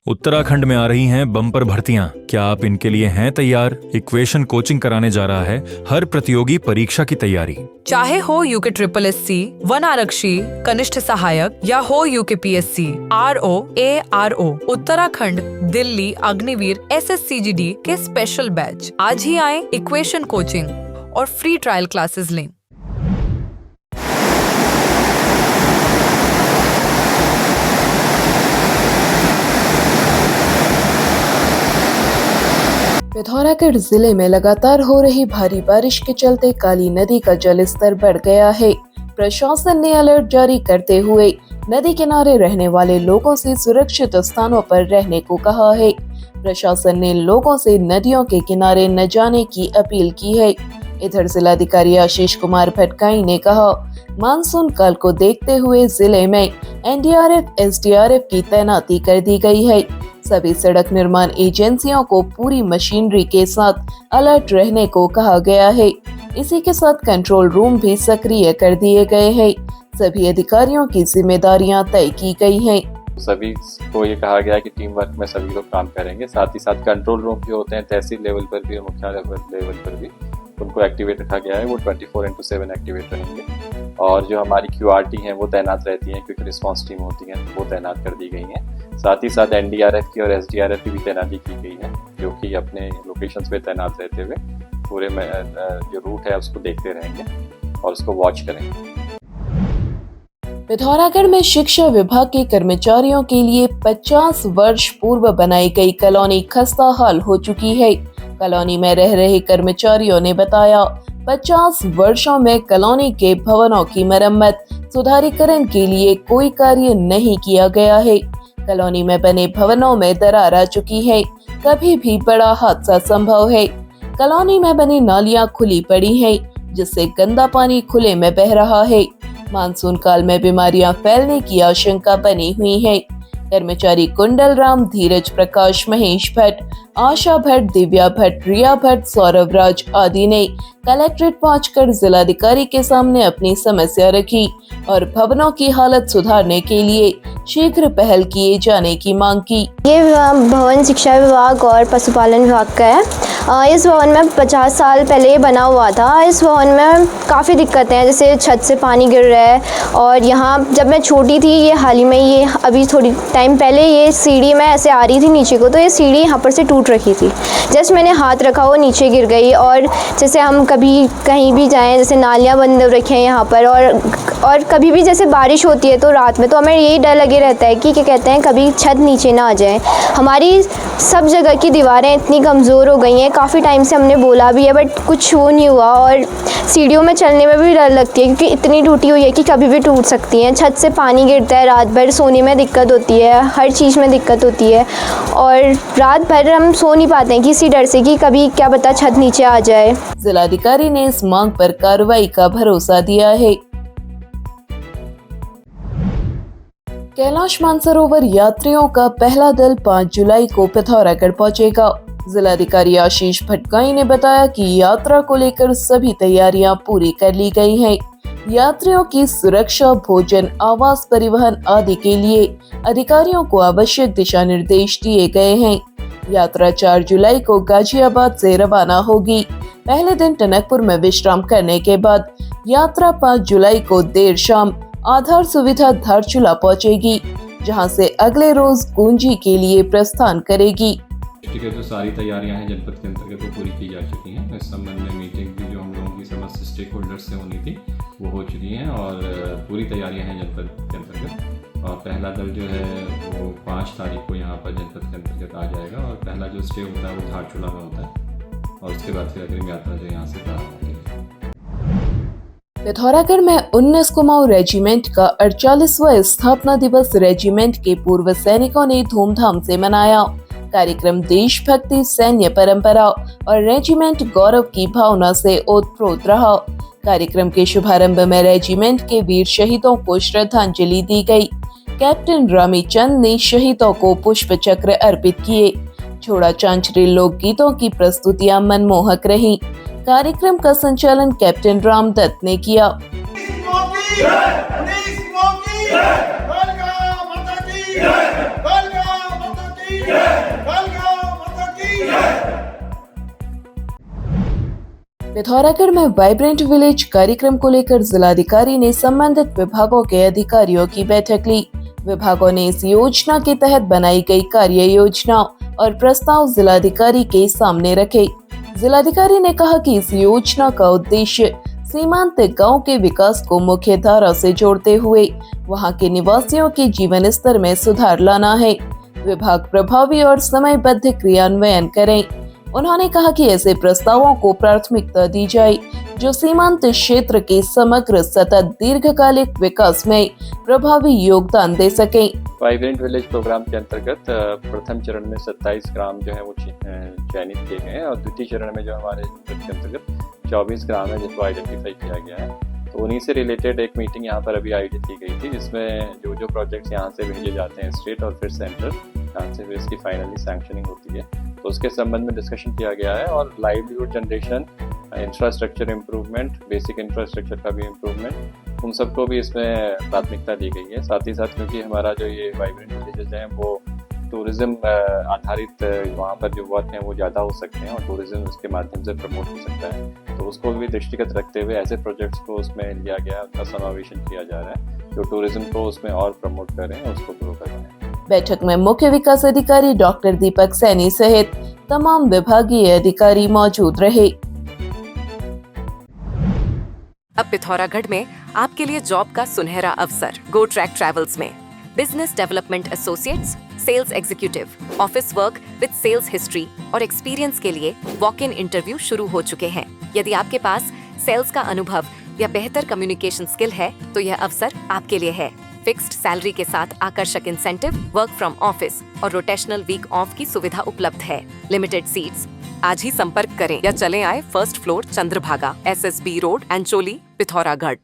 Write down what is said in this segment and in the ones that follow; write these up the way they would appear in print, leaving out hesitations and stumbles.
उत्तराखंड में आ रही हैं बम्पर भर्तियां। क्या आप इनके लिए हैं तैयार? इक्वेशन कोचिंग कराने जा रहा है हर प्रतियोगी परीक्षा की तैयारी। चाहे हो यूके SSSC, वन आरक्षी, कनिष्ठ सहायक या हो UK PSC, RO, ARO, Uttarakhand, Delhi, Agniveer, SSCGD के स्पेशल बैच। आज ही आए इक्वेशन कोचिंग और फ्री ट्रायल क्लासेस लें। पिथौरागढ़ जिले में लगातार हो रही भारी बारिश के चलते काली नदी का जलस्तर बढ़ गया है। प्रशासन ने अलर्ट जारी करते हुए नदी किनारे रहने वाले लोगों से सुरक्षित स्थानों पर रहने को कहा है। प्रशासन ने लोगों से नदियों के किनारे न जाने की अपील की है। इधर जिलाधिकारी आशीष कुमार भटगाई ने कहा, मानसून काल को देखते हुए जिले में NDRF, SDRF की तैनाती कर दी गई है। सभी सड़क निर्माण एजेंसियों को पूरी मशीनरी के साथ अलर्ट रहने को कहा गया है। इसी के साथ कंट्रोल रूम भी सक्रिय कर दिए गए हैं। सभी अधिकारियों की जिम्मेदारियां तय की गई हैं। सभी को ये कहा गया है कि टीम वर्क में सभी लोग काम करेंगे। साथ ही साथ कंट्रोल रूम जो होते हैं तहसील लेवल पर भी और मुख्यालय लेवल पर भी उनको एक्टिवेट रखा गया है। वो 24/7 एक्टिवेट रहेंगे। और जो हमारी QRT हैं वो तैनात रहती हैं, क्विक रिस्पांस टीम होती हैं वो तैनात कर दी गई हैं। साथ ही साथ NDRF की और SDRF की भी तैनाती की गई है, जो कि अपने लोकेशंस पे तैनात रहते हुए पूरे में जो रूट है उसको देखते रहेंगे और उसको वॉच करेंगे। पिथौरागढ़ में शिक्षा विभाग के कर्मचारियों के लिए 50 वर्ष पूर्व बनाई गई कॉलोनी खस्ता हाल हो चुकी है। कॉलोनी में रह रहे कर्मचारियों ने बताया, 50 वर्षों में कॉलोनी के भवनों की मरम्मत, सुधारीकरण के लिए कोई कार्य नहीं किया गया है। कॉलोनी में बने भवनों में दरार आ चुकी है। कभी भी बड़ा हादसा संभव है। कॉलोनी में बनी नालियां खुली पड़ी हैं, जिससे गंदा पानी खुले में बह रहा है। मानसून काल में बीमारियां फैलने की आशंका बनी हुई है। कर्मचारी कुंडल राम, धीरज प्रकाश, महेश भट्ट, आशा भट्ट, दिव्या भट्ट, रिया भट्ट, सौरभ राज आदि ने कलेक्ट्रेट पहुंचकर जिलाधिकारी के सामने अपनी समस्या रखी और भवनों की हालत सुधारने के लिए शीघ्र पहल किए जाने की मांग की। ये भवन शिक्षा विभाग और पशुपालन विभाग का है। इस भवन में 50 साल पहले बना हुआ था। इस भवन में काफ़ी दिक्कतें हैं, जैसे छत से पानी गिर रहा है। और यहाँ जब मैं छोटी थी, ये हाल ही में, ये अभी थोड़ी टाइम पहले ये सीढ़ी में ऐसे आ रही थी नीचे को, तो ये सीढ़ी यहाँ पर से टूट रखी थी। जस्ट मैंने हाथ रखा, वो नीचे गिर गई। और जैसे हम कभी कहीं भी जाएं, जैसे नालियाँ बंद रखे हैं यहाँ पर, और कभी भी जैसे बारिश होती है तो रात में तो हमें यही डर लगे रहता है कि क्या कहते हैं, कभी छत नीचे ना आ जाए। हमारी सब जगह की दीवारें इतनी कमज़ोर हो गई हैं। काफ़ी टाइम से हमने बोला भी है, बट कुछ वो नहीं हुआ। और सीढ़ियों में चलने में भी डर लगती है, क्योंकि इतनी टूटी हुई है कि कभी भी टूट सकती हैं। छत से पानी गिरता है, रात भर सोने में दिक्कत होती है, हर चीज़ में दिक्कत होती है। और रात भर हम सो नहीं पाते हैं किसी डर से कि कभी क्या पता छत नीचे आ जाए। जिलाधिकारी ने इस मांग पर कार्रवाई का भरोसा दिया है। कैलाश मानसरोवर यात्रियों का पहला दल 5 जुलाई को पिथौरागढ़ पहुंचेगा। जिलाधिकारी आशीष भटगाई ने बताया कि यात्रा को लेकर सभी तैयारियां पूरी कर ली गई हैं। यात्रियों की सुरक्षा, भोजन, आवास, परिवहन आदि के लिए अधिकारियों को आवश्यक दिशा निर्देश दिए गए हैं। यात्रा 4 जुलाई को गाजियाबाद से रवाना होगी। पहले दिन टनकपुर में विश्राम करने के बाद यात्रा 5 जुलाई को देर शाम आधार सुविधा धारचूला पहुंचेगी, जहां से अगले रोज गुंजी के लिए प्रस्थान करेगी। की जो सारी तैयारियां हैं जनपद के अंतर्गत वो पूरी की जा चुकी हैं। इस संबंध में मीटिंग भी जो हम लोगों की समस्त स्टेक होल्डर्स से होनी थी वो हो चुकी हैं और पूरी तैयारियां हैं जनपद के अंतर्गत। और पहला दल जो है वो 5 तारीख को यहाँ पर जनपद के अंतर्गत आ जाएगा और पहला जो स्टे होता है वो धारचूला में होता है और उसके बाद फिर अग्रिम यात्रा जो यहाँ से प्रारंभ होती है। पिथौरागढ़ में 19 कुमाऊं रेजिमेंट का 48वां स्थापना दिवस रेजिमेंट के पूर्व सैनिकों ने धूमधाम से मनाया। कार्यक्रम देशभक्ति, सैन्य परंपरा और रेजिमेंट गौरव की भावना से ओतप्रोत रहा। कार्यक्रम के शुभारंभ में रेजिमेंट के वीर शहीदों को श्रद्धांजलि दी गई। कैप्टन रामीचंद ने शहीदों को पुष्प चक्र अर्पित किए। छोड़ा चांचरी लोकगीतों की प्रस्तुतियां मनमोहक रहीं। कार्यक्रम का संचालन कैप्टन रामदत्त ने किया। पिथौरागढ़ में वाइब्रेंट विलेज कार्यक्रम को लेकर जिलाधिकारी ने संबंधित विभागों के अधिकारियों की बैठक ली। विभागों ने इस योजना के तहत बनाई गई कार्य योजना और प्रस्ताव जिलाधिकारी के सामने रखे। जिलाधिकारी ने कहा कि इस योजना का उद्देश्य सीमांत गांव के विकास को मुख्य धारा से जोड़ते हुए वहां के निवासियों के जीवन स्तर में सुधार लाना है। विभाग प्रभावी और समयबद्ध क्रियान्वयन करें। उन्होंने कहा कि ऐसे प्रस्तावों को प्राथमिकता दी जाए जो सीमांत क्षेत्र के समग्र सतत दीर्घकालिक विकास में प्रभावी योगदान दे सकें। वाइब्रेंट विलेज प्रोग्राम के अंतर्गत प्रथम चरण में 27 ग्राम जो है वो चयनित किए गए हैं और द्वितीय चरण में जो हमारे के अंतर्गत 24 ग्राम है जिसको आइडेंटिफाई किया गया है। तो उन्हीं से रिलेटेड एक मीटिंग यहाँ पर अभी आयोजित की गई थी जिसमें जो प्रोजेक्ट्स यहाँ से भेजे जाते हैं स्टेट और फिर सेंट्रल, यहाँ से फिर इसकी फाइनली सैंक्शनिंग होती है, तो उसके संबंध में डिस्कशन किया गया है। और livelihood generation, infrastructure improvement, basic infrastructure का भी इम्प्रूवमेंट, उन सबको भी इसमें प्राथमिकता दी गई है। साथ ही साथ क्योंकि हमारा जो ये वाइब्रेंट विलेजेस हैं वो टूरिज्म आधारित, वहाँ पर जो वर्क हैं वो ज़्यादा हो सकते हैं और टूरिज्म उसके माध्यम से प्रमोट हो सकता है, तो उसको भी दृष्टिगत रखते हुए ऐसे प्रोजेक्ट्स को उसमें लिया गया, उनका समावेशन किया जा रहा है जो टूरिज्म को उसमें और प्रमोट करें, उसको ग्रो करें। बैठक में मुख्य विकास अधिकारी डॉक्टर दीपक सैनी सहित तमाम विभागीय अधिकारी मौजूद रहे। अब पिथौरागढ़ में आपके लिए जॉब का सुनहरा अवसर गो ट्रैक ट्रैवल्स में business development associates, sales executive, office work with sales history और एक्सपीरियंस के लिए वॉक इन इंटरव्यू शुरू हो चुके हैं। यदि आपके पास सेल्स का अनुभव या बेहतर कम्युनिकेशन स्किल है तो यह अवसर आपके लिए है। फिक्स्ड सैलरी के साथ आकर्षक इंसेंटिव, वर्क फ्रॉम ऑफिस और रोटेशनल वीक ऑफ की सुविधा उपलब्ध है। Limited seats. आज ही संपर्क करें या चले आए first floor Chandrabhaga, SSB road, Ancholi, Pithoragarh.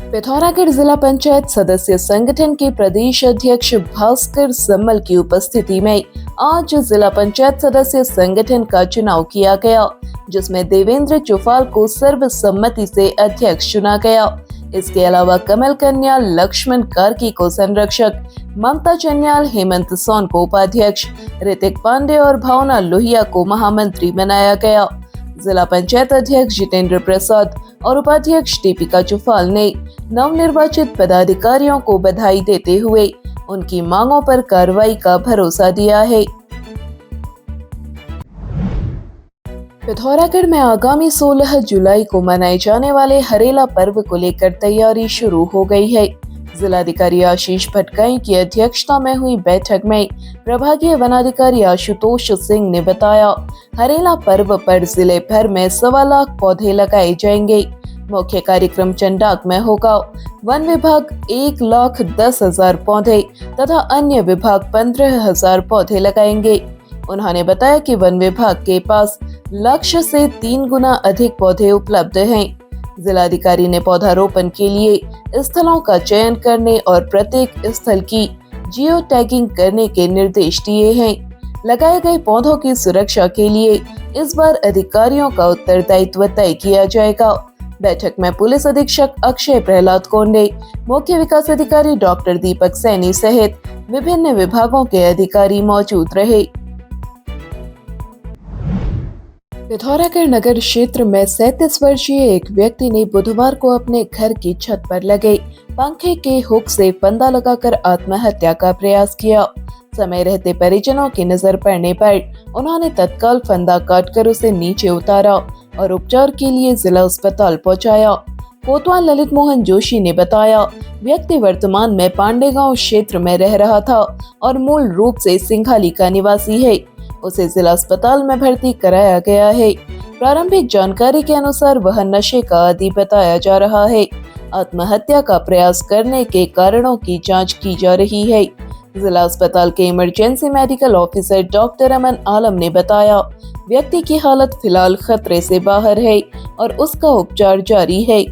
Pithoragarh जिला पंचायत सदस्य संगठन के प्रदेश अध्यक्ष भास्कर सम्मल की उपस्थिति में आज जिला पंचायत सदस्य संगठन का चुनाव किया गया, जिसमें देवेंद्र चुफाल को सर्वसम्मति से अध्यक्ष चुना गया। इसके अलावा कमल कन्या लक्ष्मण कार्की को संरक्षक, ममता चन्याल हेमंत सोन को उपाध्यक्ष, ऋतिक पांडे और भावना लोहिया को महामंत्री बनाया गया। जिला पंचायत अध्यक्ष जितेंद्र प्रसाद और उपाध्यक्ष दीपिका चुफाल ने नवनिर्वाचित पदाधिकारियों को बधाई देते हुए उनकी मांगों पर कार्रवाई का भरोसा दिया है। पिथौरागढ़ में आगामी 16 जुलाई को मनाए जाने वाले हरेला पर्व को लेकर तैयारी शुरू हो गई है। जिलाधिकारी आशीष भटगाई की अध्यक्षता में हुई बैठक में प्रभागीय वनाधिकारी आशुतोष सिंह ने बताया, हरेला पर्व पर जिले भर में 1.25 लाख पौधे लगाए जाएंगे। मुख्य कार्यक्रम चंडाक में होगा। वन विभाग 1,10,000 पौधे तथा अन्य विभाग 15,000 पौधे लगाएंगे। उन्होंने बताया कि वन विभाग के पास लक्ष्य से 3 गुना अधिक पौधे उपलब्ध हैं। जिलाधिकारी ने पौधारोपण के लिए स्थलों का चयन करने और प्रत्येक स्थल की जियो टैगिंग करने के निर्देश दिए हैं। लगाए गए पौधों की सुरक्षा के लिए इस बार अधिकारियों का उत्तरदायित्व तय किया जाएगा। बैठक में पुलिस अधीक्षक अक्षय प्रहलाद कोंडे, मुख्य विकास अधिकारी डॉक्टर दीपक सैनी सहित विभिन्न विभागों के अधिकारी मौजूद रहे। पिथौरागढ़ नगर क्षेत्र में 37 वर्षीय एक व्यक्ति ने बुधवार को अपने घर की छत पर लगे पंखे के हुक से फंदा लगाकर आत्महत्या का प्रयास किया। समय रहते परिजनों की नजर पड़ने पर उन्होंने तत्काल फंदा काटकर उसे नीचे उतारा और उपचार के लिए जिला अस्पताल पहुंचाया। कोतवाल ललित मोहन जोशी ने बताया, व्यक्ति वर्तमान में पांडेगांव क्षेत्र में रह रहा था और मूल रूप से सिंघाली का निवासी है। उसे जिला अस्पताल में भर्ती कराया गया है। प्रारंभिक जानकारी के अनुसार वह नशे का आदी बताया जा रहा है। आत्महत्या का प्रयास करने के कारणों की जांच की जा रही है। जिला अस्पताल के इमरजेंसी मेडिकल ऑफिसर डॉक्टर अमन आलम ने बताया, व्यक्ति की हालत फिलहाल खतरे से बाहर है और उसका उपचार जारी है।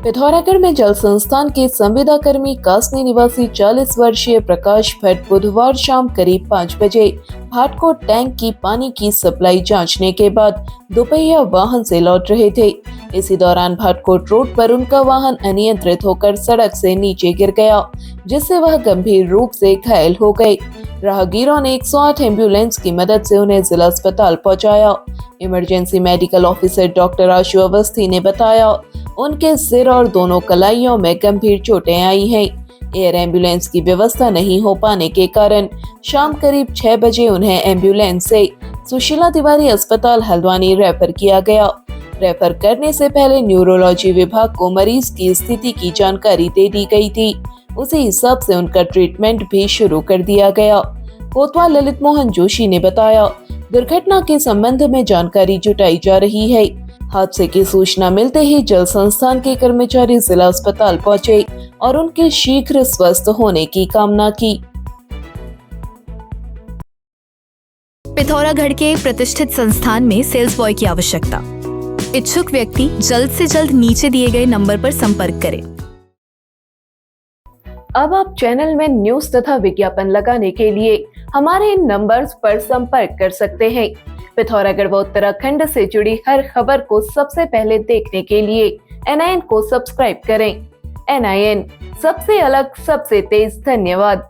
पिथौरागढ़ में जल संस्थान के संविदा कर्मी कासनी निवासी 40 वर्षीय प्रकाश भट्ट बुधवार शाम करीब 5 बजे भाटकोट टैंक की पानी की सप्लाई जांचने के बाद दोपहिया वाहन से लौट रहे थे। इसी दौरान भाटकोट रोड पर उनका वाहन अनियंत्रित होकर सड़क से नीचे गिर गया, जिससे वह गंभीर रूप से घायल हो गए। राहगीरों ने 108 एम्बुलेंस की मदद से उन्हें जिला अस्पताल पहुंचाया। इमरजेंसी मेडिकल ऑफिसर डॉक्टर आशु अवस्थी ने बताया उनके सिर और दोनों कलाइयों में गंभीर चोटें आई हैं। एयर एम्बुलेंस की व्यवस्था नहीं हो पाने के कारण शाम करीब 6 बजे उन्हें एम्बुलेंस से सुशीला तिवारी अस्पताल हल्द्वानी रेफर किया गया। रेफर करने से पहले न्यूरोलॉजी विभाग को मरीज की स्थिति की जानकारी दे दी गई थी। उसी हिसाब से उनका ट्रीटमेंट भी शुरू कर दिया गया। कोतवाल ललित मोहन जोशी ने बताया दुर्घटना के संबंध में जानकारी जुटाई जा रही है। हादसे की सूचना मिलते ही जल संस्थान के कर्मचारी जिला अस्पताल पहुंचे और उनके शीघ्र स्वस्थ होने की कामना की। पिथौरागढ़ के एक प्रतिष्ठित संस्थान में सेल्स बॉय की आवश्यकता। इच्छुक व्यक्ति जल्द से जल्द नीचे दिए गए नंबर पर संपर्क करें। अब आप चैनल में न्यूज तथा विज्ञापन लगाने के लिए हमारे इन नंबर्स पर संपर्क कर सकते हैं। पिथौरागढ़ व उत्तराखंड से जुड़ी हर खबर को सबसे पहले देखने के लिए NIN को सब्सक्राइब करें। NIN, सबसे अलग, सबसे तेज। धन्यवाद।